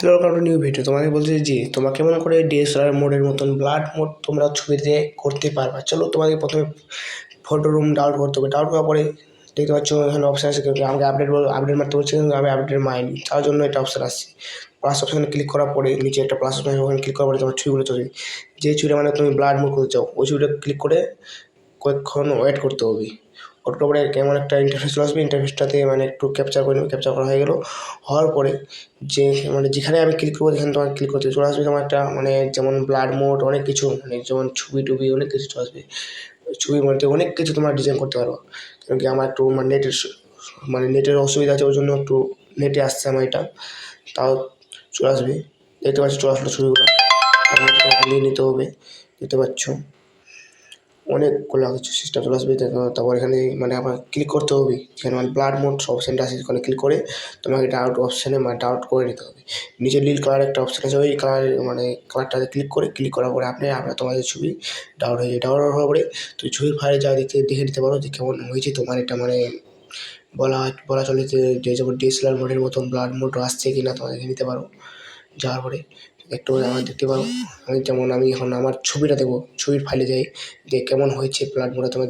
Hello, welcome to new video. তোমাকে বলছি যে তোমরা কেমন করে ডিএসএলআর মোডের মতন ব্লাড মোড তোমরা ছবিতে করতে পারবা। চলো, তোমাকে প্রথমে ফটো রুম ডাউনলোড করতে হবে। ডাউনলোড করার পরে দেখতে পাচ্ছ এখানে অপশান আছে, আমাকে আপডেট মারতে বলছে, কিন্তু আমি আপডেট মারিনি, তার জন্য এটা অপশান আসছে। প্লাস অপশানে ক্লিক করার পরে নিচে একটা প্লাস অপশান, ওখানে ক্লিক করার পরে তোমার ছবিগুলো চলবে। যে ছবিটা মানে তুমি ব্লাড মোড করতে চাও, ওই ছবিটা ক্লিক করে কয়েকক্ষণ ওয়েট করতে হবে। ওয়েট করার পরে কেমন একটা ইন্টারফেস চলে আসবে। ইন্টারফেসটাতে মানে একটু ক্যাপচার করে নেবে। ক্যাপচার করা হয়ে গেল, হওয়ার পরে যে মানে যেখানে আমি ক্লিক করবো, যেখানে তোমার ক্লিক করতে চলে আসবে তোমার একটা মানে যেমন ব্লাড মোড অনেক কিছু, মানে যেমন ছবি টুবি অনেক কিছু চলে আসবে। ছবির মধ্যে অনেক কিছু তোমরা ডিজাইন করতে পারো। কারণ কি আমার একটু মানে নেটের অসুবিধা আছে, ওই জন্য একটু নেটে আসছে আমার এটা, তাও চলে আসবে। দেখতে পাচ্ছি চলে আসলো ছবিগুলো, নিয়ে নিতে হবে। দেখতে পাচ্ছ অনেকগুলো কিছু সিস্টেম চলে আসবে। তারপর এখানে মানে আবার ক্লিক করতে হবে, যেখানে মানে ব্লাড মোড অপশানটা আছে, ওখানে ক্লিক করে তোমাকে ডাউনলোড অপশানে মানে ডাউনলোড করে নিতে হবে। নিচে নীল কালার একটা অপশান আছে, ওই কালার মানে কালারটাতে ক্লিক করার পরে আপনার তোমাদের ছবি ডাউনলোড হয়ে যায়। ডাউনলোড হওয়ার পরে তুমি ছবির ফাইলে যা দেখে নিতে পারো যে কেমন হয়েছে তোমার এটা, মানে বলা চলে যে যেমন ডিএসএলআর মোডের মতন ব্লাড মোড আসছে কি না তোমরা দেখে নিতে পারো। যাওয়ার পরে একটু আমার দেখতে পারো, আমি এখন আমার ছবিটা দেবো, ছবির ফাইলে যাই যে কেমন হয়েছে ব্লাড মোডে তোমাদের